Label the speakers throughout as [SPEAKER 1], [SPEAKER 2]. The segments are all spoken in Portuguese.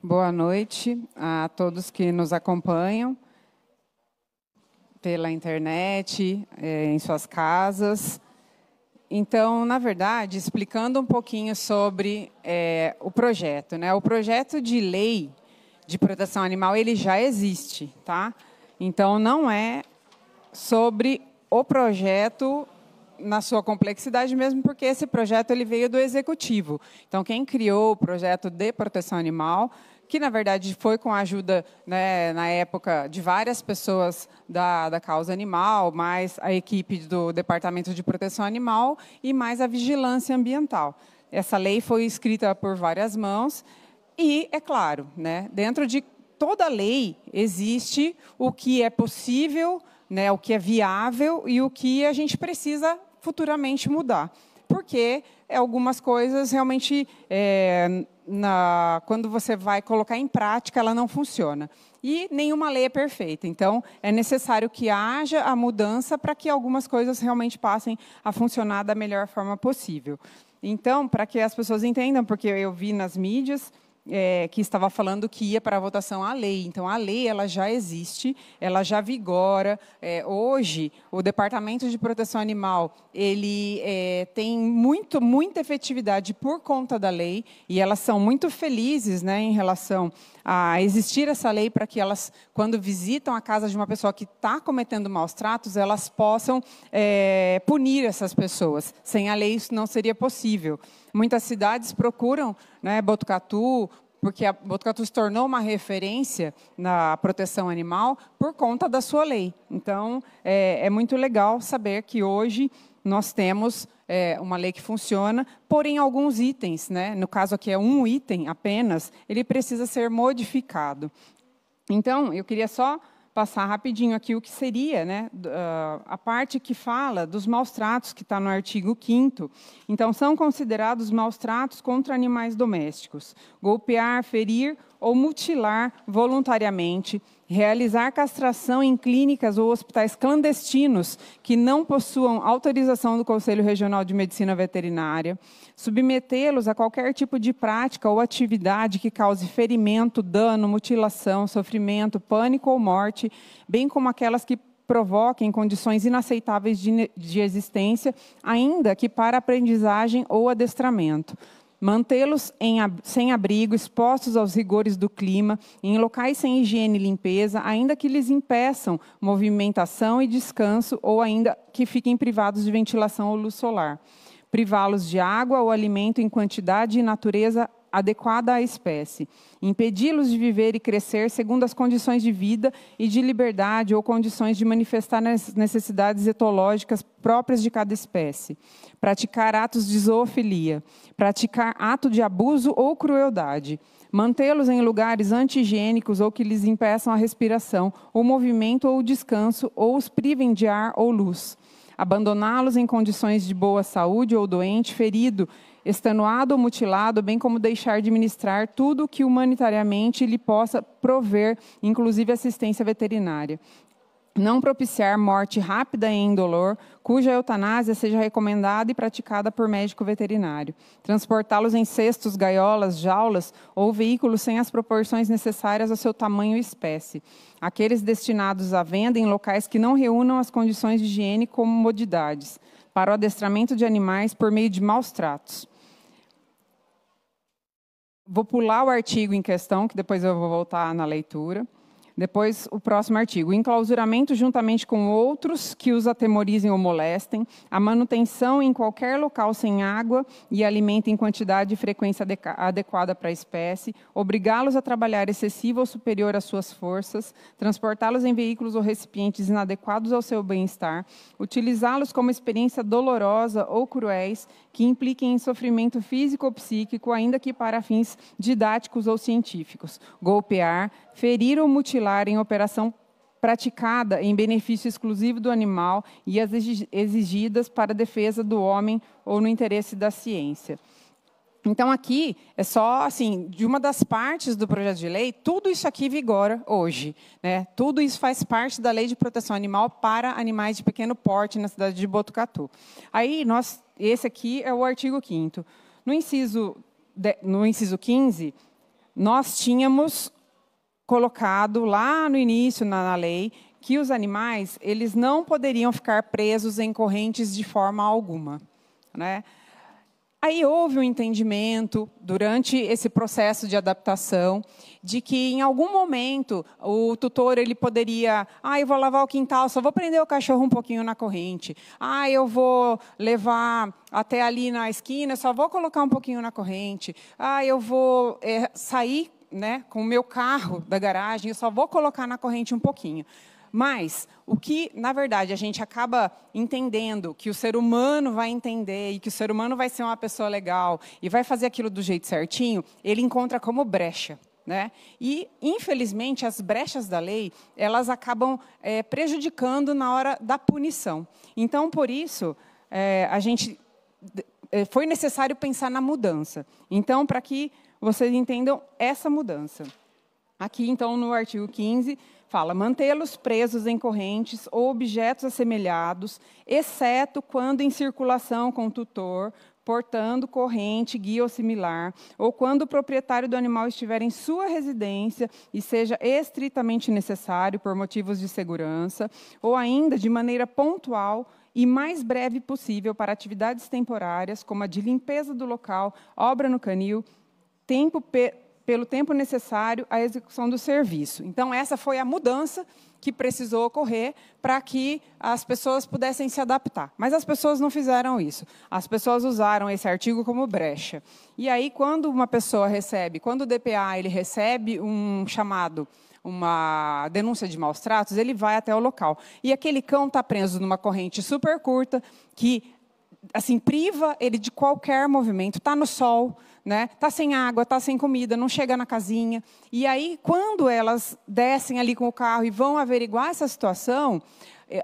[SPEAKER 1] Boa noite a todos que nos acompanham pela internet, em suas casas. Então, na verdade, explicando um pouquinho sobre o projeto, né? O projeto de lei de proteção animal, ele já existe, tá? Então, não é sobre o projeto na sua complexidade mesmo, porque esse projeto ele veio do Executivo. Então, quem criou o projeto de proteção animal, que, na verdade, foi com a ajuda, né, na época, de várias pessoas da causa animal, mais a equipe do Departamento de Proteção Animal e mais a Vigilância Ambiental. Essa lei foi escrita por várias mãos e, é claro, né, dentro de toda lei existe o que é possível, né, o que é viável e o que a gente precisa futuramente mudar. Porque algumas coisas realmente, quando você vai colocar em prática, ela não funciona. E nenhuma lei é perfeita. Então, é necessário que haja a mudança para que algumas coisas realmente passem a funcionar da melhor forma possível. Então, para que as pessoas entendam, porque eu vi nas mídias que estava falando que ia para a votação a lei. Então, a lei ela já existe, ela já vigora. Hoje, o Departamento de Proteção Animal ele tem muita efetividade por conta da lei, e elas são muito felizes, né, em relação a existir essa lei, para que elas, quando visitam a casa de uma pessoa que está cometendo maus tratos, elas possam punir essas pessoas. Sem a lei, isso não seria possível. Muitas cidades procuram, né, Botucatu, porque a Botucatu se tornou uma referência na proteção animal por conta da sua lei. Então, é muito legal saber que hoje nós temos uma lei que funciona, porém alguns itens, né, no caso aqui é um item apenas, ele precisa ser modificado. Então, eu queria só passar rapidinho aqui o que seria, né, a parte que fala dos maus tratos, que está no artigo 5º. Então, são considerados maus tratos contra animais domésticos: golpear, ferir ou mutilar voluntariamente, realizar castração em clínicas ou hospitais clandestinos que não possuam autorização do Conselho Regional de Medicina Veterinária, submetê-los a qualquer tipo de prática ou atividade que cause ferimento, dano, mutilação, sofrimento, pânico ou morte, bem como aquelas que provoquem condições inaceitáveis de existência, ainda que para aprendizagem ou adestramento. Mantê-los sem abrigo, expostos aos rigores do clima, em locais sem higiene e limpeza, ainda que lhes impeçam movimentação e descanso, ou ainda que fiquem privados de ventilação ou luz solar. Privá-los de água ou alimento em quantidade e natureza adequada à espécie. Impedi-los de viver e crescer segundo as condições de vida e de liberdade ou condições de manifestar as necessidades etológicas próprias de cada espécie. Praticar atos de zoofilia. Praticar ato de abuso ou crueldade. Mantê-los em lugares anti-higiênicos ou que lhes impeçam a respiração, o movimento ou o descanso, ou os privem de ar ou luz. Abandoná-los em condições de boa saúde ou doente, ferido, extenuado ou mutilado, bem como deixar de ministrar tudo o que humanitariamente lhe possa prover, inclusive assistência veterinária. Não propiciar morte rápida e indolor, cuja eutanásia seja recomendada e praticada por médico veterinário. Transportá-los em cestos, gaiolas, jaulas ou veículos sem as proporções necessárias ao seu tamanho e espécie. Aqueles destinados à venda em locais que não reúnam as condições de higiene e comodidades. Para o adestramento de animais por meio de maus tratos. Vou pular o artigo em questão, que depois eu vou voltar na leitura. Depois, o próximo artigo. Enclausuramento juntamente com outros que os atemorizem ou molestem. A manutenção em qualquer local sem água e alimento em quantidade e frequência adequada para a espécie. Obrigá-los a trabalhar excessiva ou superior às suas forças. Transportá-los em veículos ou recipientes inadequados ao seu bem-estar. Utilizá-los como experiência dolorosa ou cruéis que impliquem em sofrimento físico ou psíquico, ainda que para fins didáticos ou científicos. Golpear, ferir ou mutilar em operação praticada em benefício exclusivo do animal e as exigidas para a defesa do homem ou no interesse da ciência. Então, aqui é só, assim, de uma das partes do projeto de lei, tudo isso aqui vigora hoje, né? Tudo isso faz parte da Lei de Proteção Animal para animais de pequeno porte na cidade de Botucatu. Aí, esse aqui é o artigo 5º. No inciso 15, nós tínhamos colocado lá no início, na lei, que os animais eles não poderiam ficar presos em correntes de forma alguma, né? Aí houve um entendimento, durante esse processo de adaptação, de que, em algum momento, o tutor ele poderia... eu vou lavar o quintal, só vou prender o cachorro um pouquinho na corrente. Eu vou levar até ali na esquina, só vou colocar um pouquinho na corrente. Eu vou sair, né, com o meu carro da garagem, eu só vou colocar na corrente um pouquinho. Mas o que, na verdade, a gente acaba entendendo que o ser humano vai entender e que o ser humano vai ser uma pessoa legal e vai fazer aquilo do jeito certinho, ele encontra como brecha, né? E, infelizmente, as brechas da lei, elas acabam prejudicando na hora da punição. Então, por isso, foi necessário pensar na mudança. Então, para que vocês entendam essa mudança. Aqui, então, no artigo 15, fala, mantê-los presos em correntes ou objetos assemelhados, exceto quando em circulação com o tutor, portando corrente, guia ou similar, ou quando o proprietário do animal estiver em sua residência e seja estritamente necessário por motivos de segurança, ou ainda de maneira pontual e mais breve possível para atividades temporárias, como a de limpeza do local, obra no canil, pelo tempo necessário à execução do serviço. Então, essa foi a mudança que precisou ocorrer para que as pessoas pudessem se adaptar. Mas as pessoas não fizeram isso. As pessoas usaram esse artigo como brecha. E aí, quando uma pessoa quando o DPA ele recebe um chamado, uma denúncia de maus-tratos, ele vai até o local. E aquele cão está preso numa corrente super curta, que assim, priva ele de qualquer movimento, está no sol, né? Está sem água, está sem comida, não chega na casinha. E aí, quando elas descem ali com o carro e vão averiguar essa situação,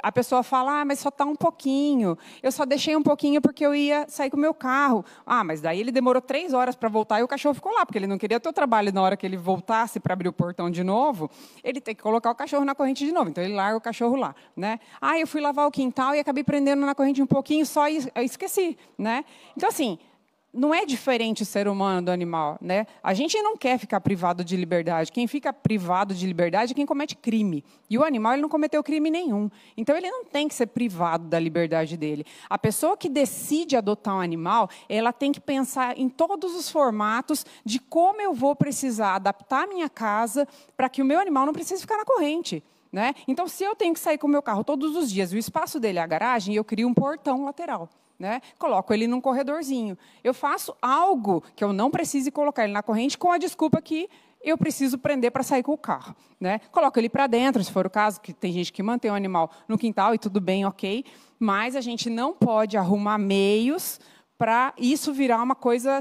[SPEAKER 1] a pessoa fala, mas só está um pouquinho, eu só deixei um pouquinho porque eu ia sair com o meu carro. Mas daí ele demorou 3 horas para voltar e o cachorro ficou lá, porque ele não queria ter o trabalho na hora que ele voltasse para abrir o portão de novo, ele tem que colocar o cachorro na corrente de novo, então ele larga o cachorro lá, né? Eu fui lavar o quintal e acabei prendendo na corrente um pouquinho, só eu esqueci, né? Então, assim, não é diferente o ser humano do animal, né? A gente não quer ficar privado de liberdade. Quem fica privado de liberdade é quem comete crime. E o animal ele não cometeu crime nenhum. Então, ele não tem que ser privado da liberdade dele. A pessoa que decide adotar um animal, ela tem que pensar em todos os formatos de como eu vou precisar adaptar a minha casa para que o meu animal não precise ficar na corrente, né? Então, se eu tenho que sair com o meu carro todos os dias, o espaço dele é a garagem, eu crio um portão lateral, né? Coloco ele num corredorzinho. Eu faço algo que eu não precise colocar ele na corrente com a desculpa que eu preciso prender para sair com o carro, né? Coloco ele para dentro, se for o caso, que tem gente que mantém o animal no quintal e tudo bem, ok. Mas a gente não pode arrumar meios para isso virar uma coisa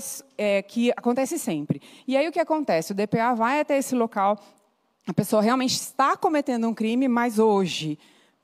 [SPEAKER 1] que acontece sempre. E aí o que acontece? O DPA vai até esse local, a pessoa realmente está cometendo um crime, mas hoje,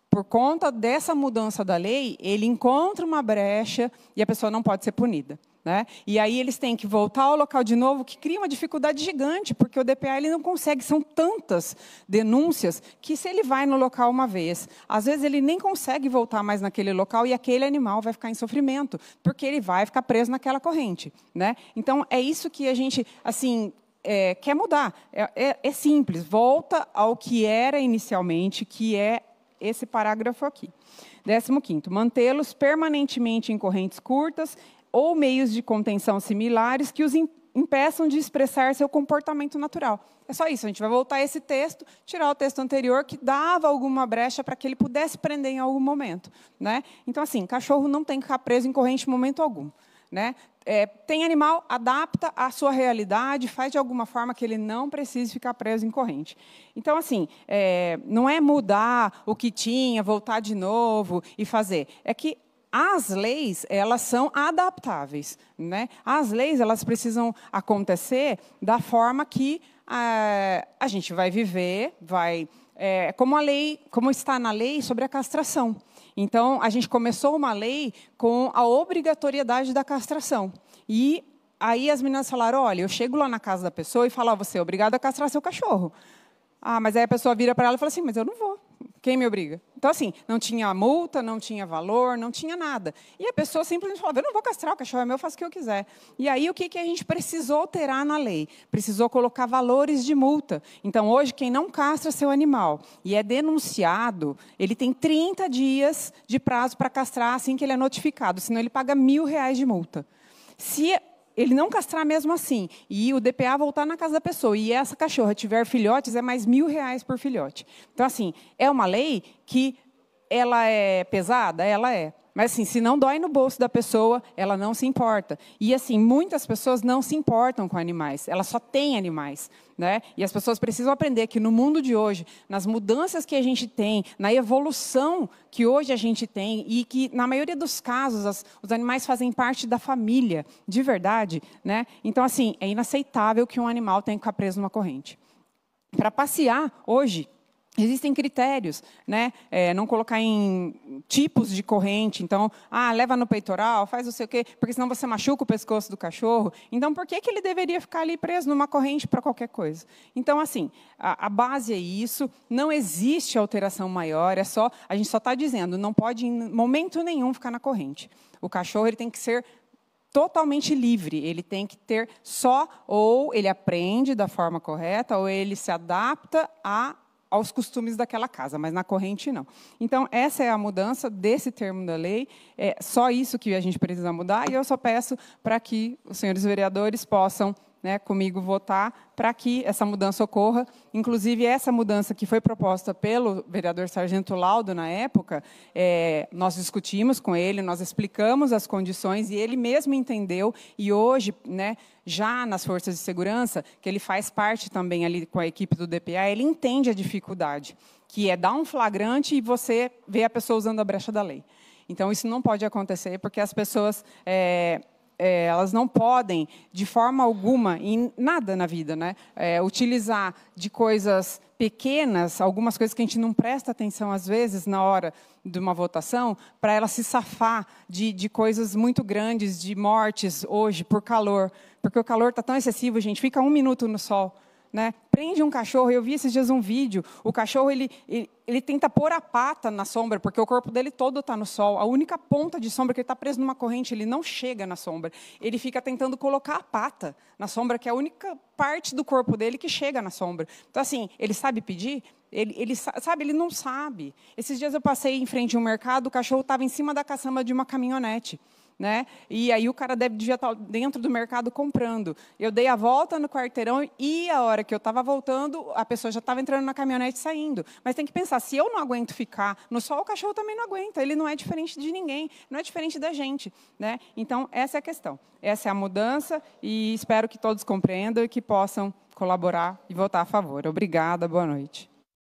[SPEAKER 1] por conta dessa mudança da lei, ele encontra uma brecha e a pessoa não pode ser punida, né? E aí eles têm que voltar ao local de novo, que cria uma dificuldade gigante, porque o DPA ele não consegue, são tantas denúncias, que se ele vai no local uma vez, às vezes ele nem consegue voltar mais naquele local e aquele animal vai ficar em sofrimento, porque ele vai ficar preso naquela corrente, né? Então, é isso que a gente, assim, quer mudar. É simples, volta ao que era inicialmente, que é esse parágrafo aqui. 15º, mantê-los permanentemente em correntes curtas ou meios de contenção similares que os impeçam de expressar seu comportamento natural. É só isso, a gente vai voltar a esse texto, tirar o texto anterior, que dava alguma brecha para que ele pudesse prender em algum momento, né? Então, assim, cachorro não tem que ficar preso em corrente em momento algum, né? Tem animal, adapta à sua realidade, faz de alguma forma que ele não precise ficar preso em corrente. Então, assim, não é mudar o que tinha, voltar de novo e fazer. É que as leis, elas são adaptáveis, né? As leis, elas precisam acontecer da forma que a gente vai viver, como está na lei sobre a castração. Então, a gente começou uma lei com a obrigatoriedade da castração. E aí as meninas falaram, olha, eu chego lá na casa da pessoa e falo, você é obrigada a castrar seu cachorro. Mas aí a pessoa vira para ela e fala assim, mas eu não vou. Quem me obriga? Então, assim, não tinha multa, não tinha valor, não tinha nada. E a pessoa simplesmente falava, eu não vou castrar, o cachorro é meu, eu faço o que eu quiser. E aí, o que a gente precisou alterar na lei? Precisou colocar valores de multa. Então, hoje, quem não castra seu animal e é denunciado, ele tem 30 dias de prazo para castrar assim que ele é notificado, senão ele paga R$1.000 de multa. Se ele não castrar mesmo assim, e o DPA voltar na casa da pessoa, e essa cachorra tiver filhotes, é mais R$1.000 por filhote. Então, assim, é uma lei que ela é pesada? Ela é. Mas, assim, se não dói no bolso da pessoa, ela não se importa. E, assim, muitas pessoas não se importam com animais. Elas só têm animais, né? E as pessoas precisam aprender que, no mundo de hoje, nas mudanças que a gente tem, na evolução que hoje a gente tem, e que, na maioria dos casos, os animais fazem parte da família, de verdade, né? Então, assim, é inaceitável que um animal tenha que ficar preso numa corrente. Para passear, hoje, existem critérios, né? Não colocar em tipos de corrente. Então, leva no peitoral, faz não sei o quê, porque senão você machuca o pescoço do cachorro. Então, por que ele deveria ficar ali preso numa corrente para qualquer coisa? Então, assim, a base é isso. Não existe alteração maior. A gente só está dizendo, não pode em momento nenhum ficar na corrente. O cachorro ele tem que ser totalmente livre, ele tem que ter ou ele aprende da forma correta, ou ele se adapta aos costumes daquela casa, mas na corrente não. Então, essa é a mudança desse termo da lei, é só isso que a gente precisa mudar, e eu só peço para que os senhores vereadores possam, né, comigo votar para que essa mudança ocorra. Inclusive, essa mudança que foi proposta pelo vereador Sargento Laudo, na época, nós discutimos com ele, nós explicamos as condições, e ele mesmo entendeu, e hoje, né, já nas forças de segurança, que ele faz parte também ali com a equipe do DPA, ele entende a dificuldade, que é dar um flagrante e você vê a pessoa usando a brecha da lei. Então, isso não pode acontecer, porque as pessoas elas não podem, de forma alguma, em nada na vida, né, utilizar de coisas pequenas, algumas coisas que a gente não presta atenção, às vezes, na hora de uma votação, para ela se safar de coisas muito grandes, de mortes hoje, por calor. Porque o calor está tão excessivo, gente, fica 1 minuto no sol. Né? Prende um cachorro, eu vi esses dias um vídeo, o cachorro ele tenta pôr a pata na sombra, porque o corpo dele todo está no sol, a única ponta de sombra que ele está preso numa corrente, ele não chega na sombra, ele fica tentando colocar a pata na sombra, que é a única parte do corpo dele que chega na sombra. Então, assim, ele sabe pedir? Ele não sabe. Esses dias eu passei em frente a um mercado, o cachorro estava em cima da caçamba de uma caminhonete. Né? E aí o cara devia estar dentro do mercado comprando. Eu dei a volta no quarteirão e a hora que eu estava voltando, a pessoa já estava entrando na caminhonete e saindo. Mas tem que pensar, se eu não aguento ficar no sol, o cachorro também não aguenta. Ele não é diferente de ninguém, não é diferente da gente. Né? Então, essa é a questão. Essa é a mudança e espero que todos compreendam e que possam colaborar e votar a favor. Obrigada, boa noite.